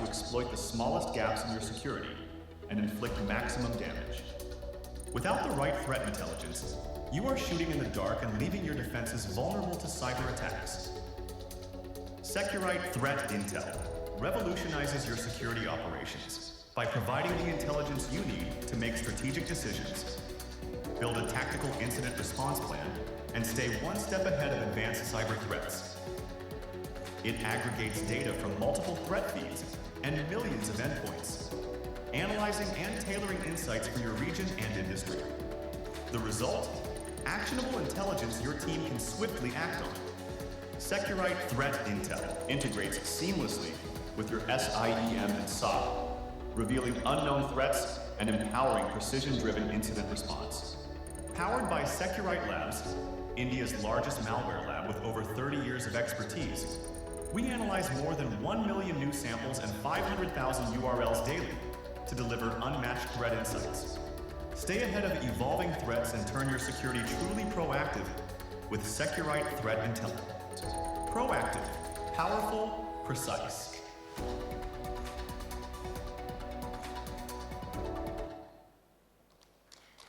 exploit the smallest gaps in your security and inflict maximum damage. Without the right threat intelligence, you are shooting in the dark and leaving your defenses vulnerable to cyber attacks. Securite Threat Intel revolutionizes your security operations by providing the intelligence you need to make strategic decisions, build a tactical incident response plan, and stay one step ahead of advanced cyber threats. It aggregates data from multiple threat feeds and millions of endpoints, analyzing and tailoring insights for your region and industry. The result? Actionable intelligence your team can swiftly act on. Securite Threat Intel integrates seamlessly with your SIEM and SOC, revealing unknown threats and empowering precision-driven incident response. Powered by Securite Labs, India's largest malware lab with over 30 years of expertise, we analyze more than 1 million new samples and 500,000 URLs daily to deliver unmatched threat insights. Stay ahead of evolving threats and turn your security truly proactive with Securite Threat Intelligence. Proactive, powerful, precise.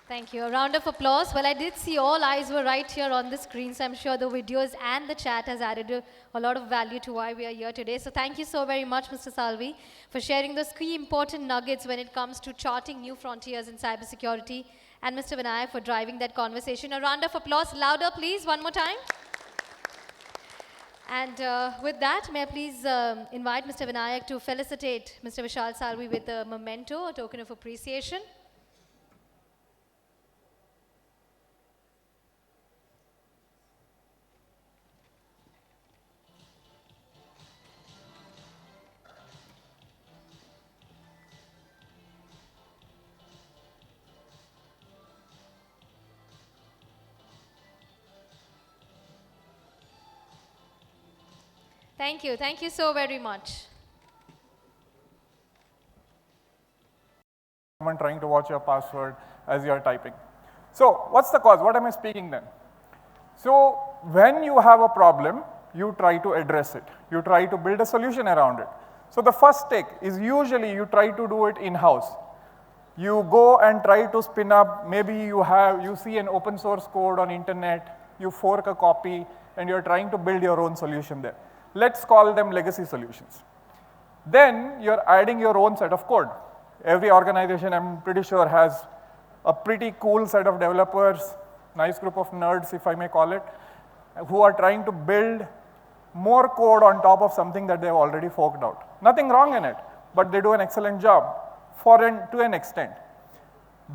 Thank you. A round of applause. Well, I did see all eyes were right here on the screen, so I'm sure the videos and the chat has added a lot of value to why we are here today. So thank you so very much, Mr. Salvi, for sharing those key important nuggets when it comes to charting new frontiers in cybersecurity, and Mr. Vinayak for driving that conversation. A round of applause. Louder, please, one more time. And with that, may I please invite Mr. Vinayak to felicitate Mr. Vishal Salvi with a memento, a token of appreciation. Thank you. Thank you so very much. Someone trying to watch your password as you are typing. So what's the cause? What am I speaking then? So when you have a problem, you try to address it. You try to build a solution around it. So the first take is usually you try to do it in-house. You go and try to spin up, maybe you see an open source code on internet, you fork a copy, and you're trying to build your own solution there. Let's call them legacy solutions. Then you're adding your own set of code. Every organization, I'm pretty sure, has a pretty cool set of developers, nice group of nerds, if I may call it, who are trying to build more code on top of something that they've already forked out. Nothing wrong in it, but they do an excellent job to an extent.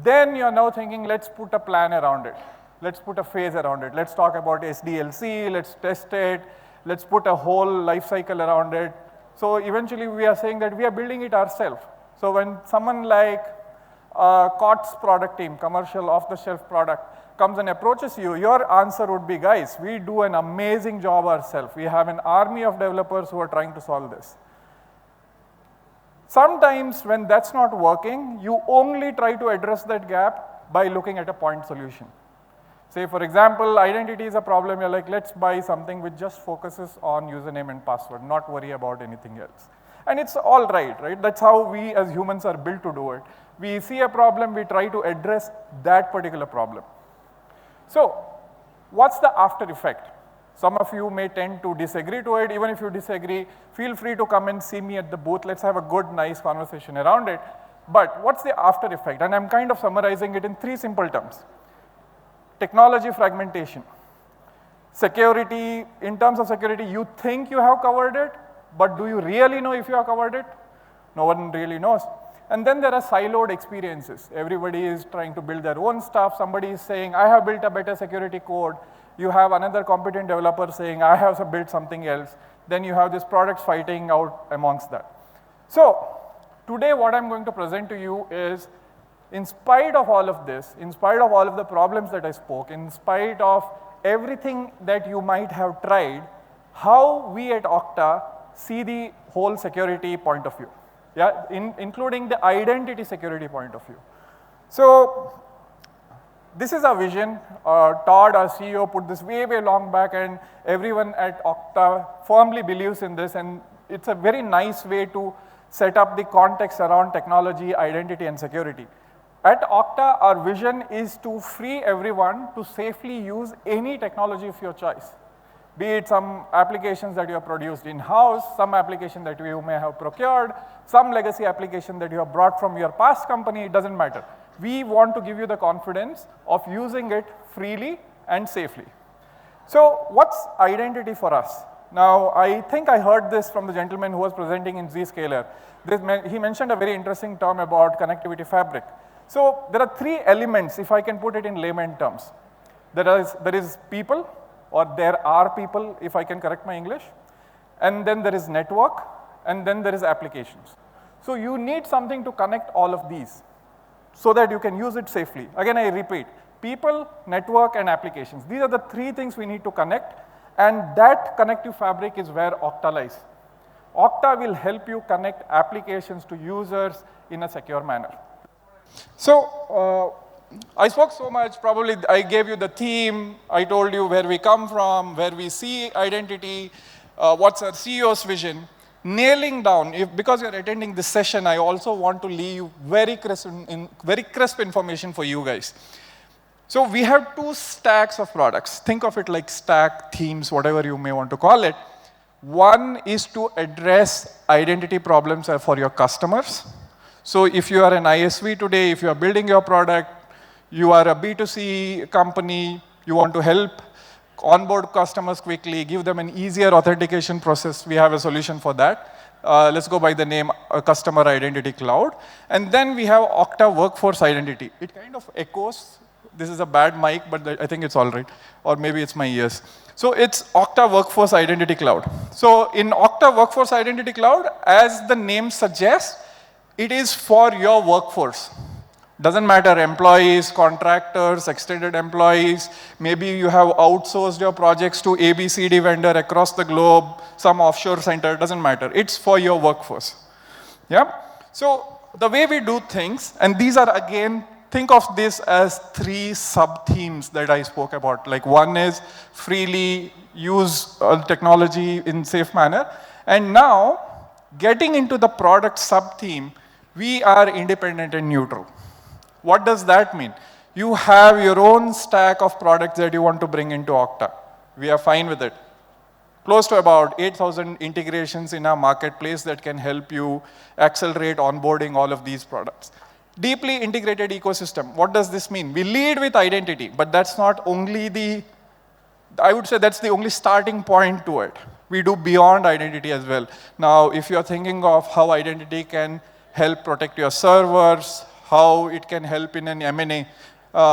Then you're now thinking, let's put a plan around it. Let's put a phase around it. Let's talk about SDLC, let's test it. Let's put a whole life cycle around it. So eventually we are saying that we are building it ourselves. So when someone like COTS product team, commercial off-the-shelf product, comes and approaches you, your answer would be, guys, we do an amazing job ourselves. We have an army of developers who are trying to solve this. Sometimes when that's not working, you only try to address that gap by looking at a point solution. Say, for example, identity is a problem. You're like, let's buy something which just focuses on username and password, not worry about anything else. And it's all right, right? That's how we as humans are built to do it. We see a problem, we try to address that particular problem. So, what's the after effect? Some of you may tend to disagree to it. Even if you disagree, feel free to come and see me at the booth. Let's have a good, nice conversation around it. But what's the after effect? And I'm kind of summarizing it in 3 simple terms. Technology fragmentation. Security, in terms of security, you think you have covered it, but do you really know if you have covered it? No one really knows. And then there are siloed experiences. Everybody is trying to build their own stuff. Somebody is saying, I have built a better security code. You have another competent developer saying, I have built something else. Then you have these products fighting out amongst that. So today what I'm going to present to you is, in spite of all of this, in spite of all of the problems that I spoke, in spite of everything that you might have tried, how we at OKTA see the whole security point of view, yeah, including the identity security point of view. So this is our vision. Todd, our CEO, put this way, way long back, and everyone at OKTA firmly believes in this, and it's a very nice way to set up the context around technology, identity, and security. At Okta, our vision is to free everyone to safely use any technology of your choice. Be it some applications that you have produced in-house, some application that you may have procured, some legacy application that you have brought from your past company, it doesn't matter. We want to give you the confidence of using it freely and safely. So what's identity for us? Now, I think I heard this from the gentleman who was presenting in Zscaler. He mentioned a very interesting term about connectivity fabric. So there are three elements, if I can put it in layman terms. There is people, or there are people, if I can correct my English, and then there is network, and then there is applications. So you need something to connect all of these so that you can use it safely. Again, I repeat, people, network, and applications. These are the three things we need to connect, and that connective fabric is where Okta lies. Okta will help you connect applications to users in a secure manner. So, I spoke so much, probably I gave you the theme, I told you where we come from, where we see identity, what's our CEO's vision. Nailing down, because you're attending this session, I also want to leave very crisp information for you guys. So we have two stacks of products. Think of it like stack, themes, whatever you may want to call it. One is to address identity problems for your customers. So if you are an ISV today, if you are building your product, you are a B2C company, you want to help onboard customers quickly, give them an easier authentication process, we have a solution for that. Let's go by the name Customer Identity Cloud. And then we have Okta Workforce Identity. It kind of echoes. This is a bad mic, but I think it's all right. Or maybe it's my ears. So it's Okta Workforce Identity Cloud. So in Okta Workforce Identity Cloud, as the name suggests, it is for your workforce. Doesn't matter, employees, contractors, extended employees, maybe you have outsourced your projects to ABCD vendor across the globe, some offshore center, doesn't matter. It's for your workforce. Yeah? So the way we do things, and these are again, think of this as three sub-themes that I spoke about. Like one is freely use technology in safe manner. And now, getting into the product sub-theme, we are independent and neutral. What does that mean? You have your own stack of products that you want to bring into Okta. We are fine with it. Close to about 8,000 integrations in our marketplace that can help you accelerate onboarding all of these products. Deeply integrated ecosystem. What does this mean? We lead with identity, but that's not only I would say that's the only starting point to it. We do beyond identity as well. Now, if you're thinking of how identity can help protect your servers, how it can help in an M&A,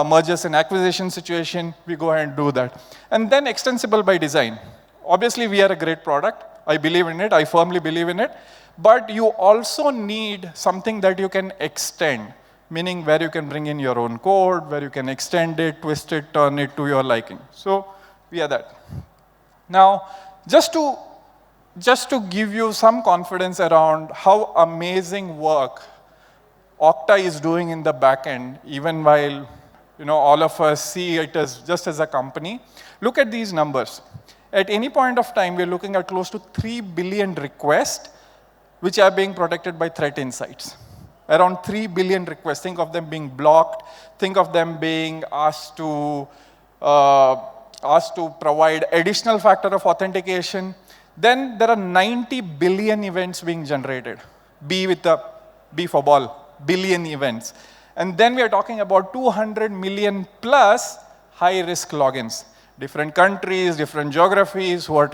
mergers and acquisition situation, we go ahead and do that. And then extensible by design. Obviously, we are a great product. I believe in it. I firmly believe in it. But you also need something that you can extend, meaning where you can bring in your own code, where you can extend it, twist it, turn it to your liking. So we are that. Now, just to give you some confidence around how amazing work Okta is doing in the back end, even while all of us see it as just as a company, look at these numbers. At any point of time, we're looking at close to 3 billion requests which are being protected by threat insights. Around 3 billion requests. Think of them being blocked. Think of them being asked to provide additional factor of authentication. Then there are 90 billion events being generated. B for ball, billion events. And then we are talking about 200 million plus high-risk logins. Different countries, different geographies who are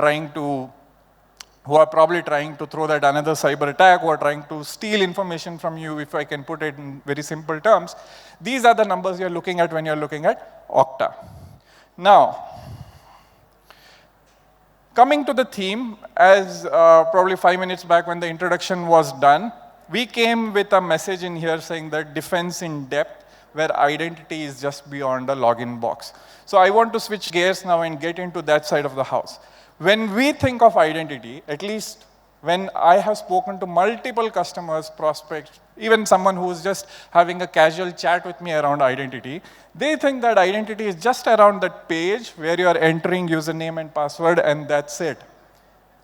probably trying to throw that another cyber attack, who are trying to steal information from you, if I can put it in very simple terms. These are the numbers you're looking at when you're looking at Okta. Now, coming to the theme, as probably 5 minutes back when the introduction was done, we came with a message in here saying that defense in depth, where identity is just beyond the login box. So I want to switch gears now and get into that side of the house. When we think of identity, at least when I have spoken to multiple customers, prospects, even someone who is just having a casual chat with me around identity, they think that identity is just around that page where you are entering username and password and that's it.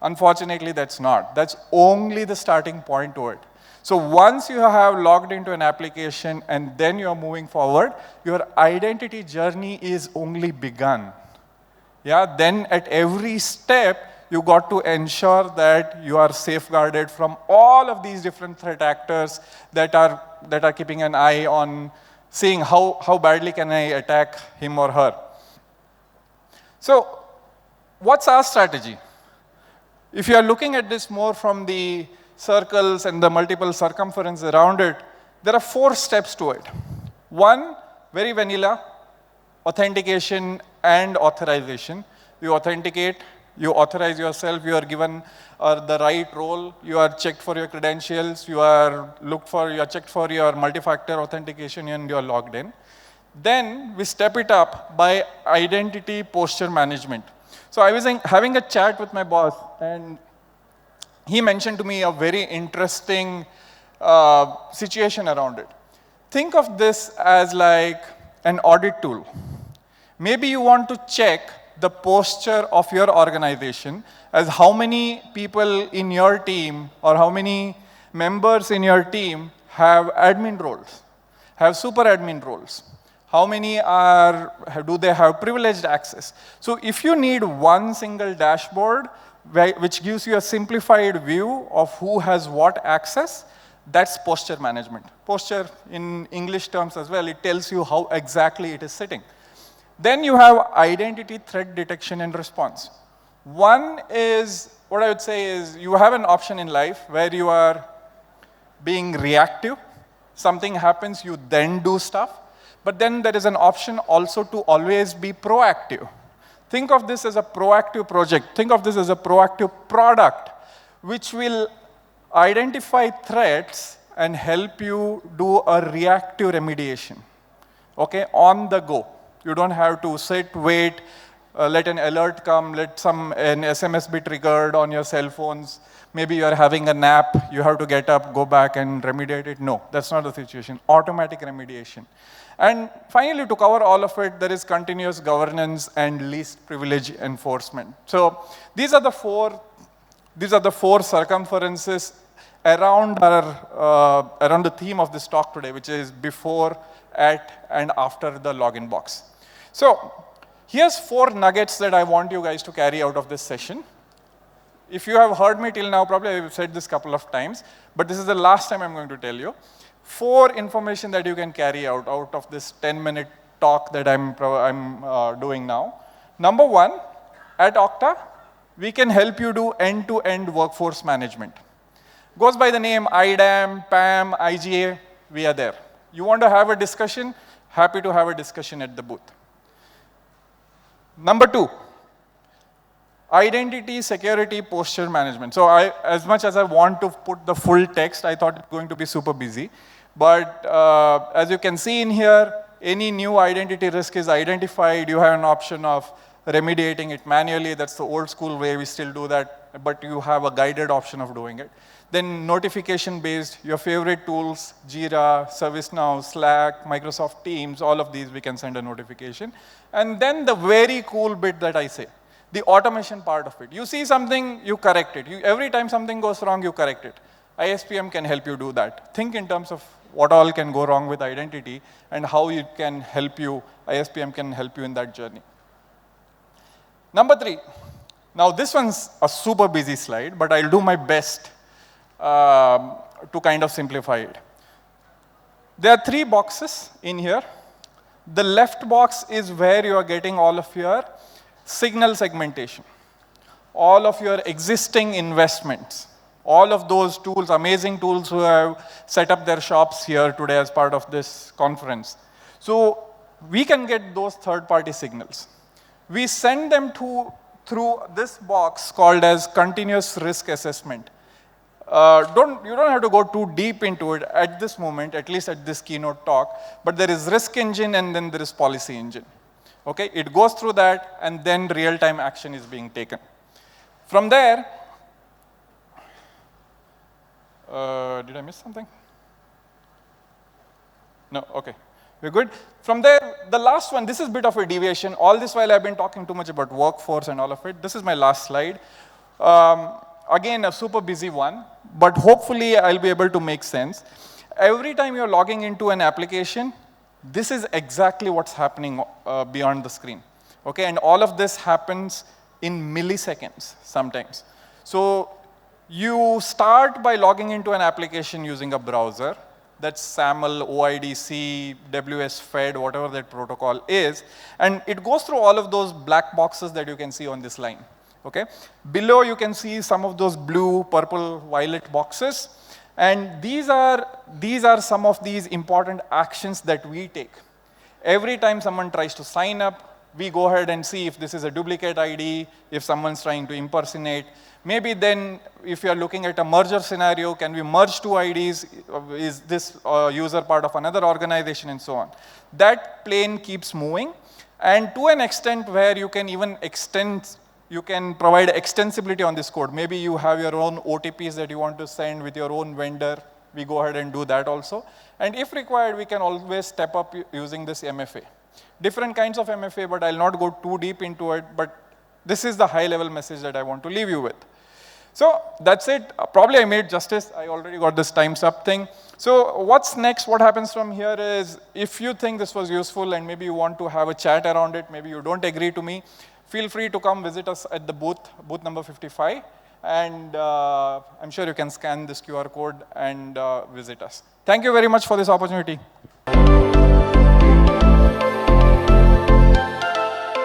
Unfortunately, that's not. That's only the starting point to it. So once you have logged into an application and then you're moving forward, your identity journey is only begun. Yeah, then at every step, you got to ensure that you are safeguarded from all of these different threat actors that are keeping an eye on seeing how badly can I attack him or her. So what's our strategy? If you are looking at this more from the circles and the multiple circumference around it, there are 4 steps to it. 1, very vanilla, authentication and authorization. You authenticate, you authorize yourself, you are given the right role, you are checked for your credentials, you are checked for your multi-factor authentication, and you are logged in. Then we step it up by identity posture management. So I was having a chat with my boss, and he mentioned to me a very interesting situation around it. Think of this as like an audit tool. Maybe you want to check the posture of your organization as how many people in your team or how many members in your team have admin roles, have super admin roles. How many do they have privileged access? So if you need one single dashboard which gives you a simplified view of who has what access, that's posture management. Posture in English terms as well, it tells you how exactly it is sitting. Then you have identity threat detection and response. One is, what I would say is, you have an option in life where you are being reactive. Something happens, you then do stuff. But then there is an option also to always be proactive. Think of this as a proactive project. Think of this as a proactive product, which will identify threats and help you do a reactive remediation, okay, on the go. You don't have to sit, wait, let an alert come, let an SMS be triggered on your cell phones. Maybe you're having a nap, you have to get up, go back and remediate it. No, that's not the situation. Automatic remediation. And finally, to cover all of it, there is continuous governance and least privilege enforcement. So these are the four circumferences around around the theme of this talk today, which is before, at, and after the login box. So here's 4 nuggets that I want you guys to carry out of this session. If you have heard me till now, probably I've said this a couple of times, but this is the last time I'm going to tell you. 4 information that you can carry out of this 10-minute talk that I'm doing now. Number 1, at OKTA, we can help you do end-to-end workforce management. Goes by the name IDAM, PAM, IGA, we are there. You want to have a discussion? Happy to have a discussion at the booth. Number 2, identity, security, posture management. So as much as I want to put the full text, I thought it's going to be super busy. But as you can see in here, any new identity risk is identified. You have an option of remediating it manually. That's the old school way. We still do that, but you have a guided option of doing it. Then notification-based, your favorite tools, Jira, ServiceNow, Slack, Microsoft Teams, all of these we can send a notification. And then the very cool bit that I say, the automation part of it. You see something, you correct it. Every time something goes wrong, you correct it. ISPM can help you do that. Think in terms of what all can go wrong with identity and how it can help you, ISPM can help you in that journey. Number 3, now this one's a super busy slide, but I'll do my best to kind of simplify it. There are 3 boxes in here. The left box is where you are getting all of your signal segmentation, all of your existing investments, all of those tools, amazing tools who have set up their shops here today as part of this conference. So we can get those third-party signals. We send them through this box called as continuous risk assessment. You don't have to go too deep into it at this moment, at least at this keynote talk, but there is risk engine and then there is policy engine. Okay, it goes through that and then real-time action is being taken. From there, did I miss something? No, okay, we're good. From there, the last one, this is a bit of a deviation. All this while I've been talking too much about workforce and all of it. This is my last slide. again, a super busy one, but hopefully I'll be able to make sense. Every time you're logging into an application, this is exactly what's happening beyond the screen. Okay, and all of this happens in milliseconds sometimes. So you start by logging into an application using a browser. That's SAML, OIDC, WSFed, whatever that protocol is. And it goes through all of those black boxes that you can see on this line. Okay? Below, you can see some of those blue, purple, violet boxes. And these are some of these important actions that we take. Every time someone tries to sign up, we go ahead and see if this is a duplicate ID, if someone's trying to impersonate. Maybe then, if you're looking at a merger scenario, can we merge two IDs? Is this user part of another organization, and so on? That plane keeps moving, and to an extent where you can even extend, you can provide extensibility on this code. Maybe you have your own OTPs that you want to send with your own vendor. We go ahead and do that also. And if required, we can always step up using this MFA. Different kinds of MFA, but I'll not go too deep into it, but this is the high-level message that I want to leave you with. So that's it. Probably I made justice. I already got this time's up thing. So what's next? What happens from here is, if you think this was useful and maybe you want to have a chat around it, maybe you don't agree to me, feel free to come visit us at the booth number 55, and I'm sure you can scan this QR code and visit us. Thank you very much for this opportunity.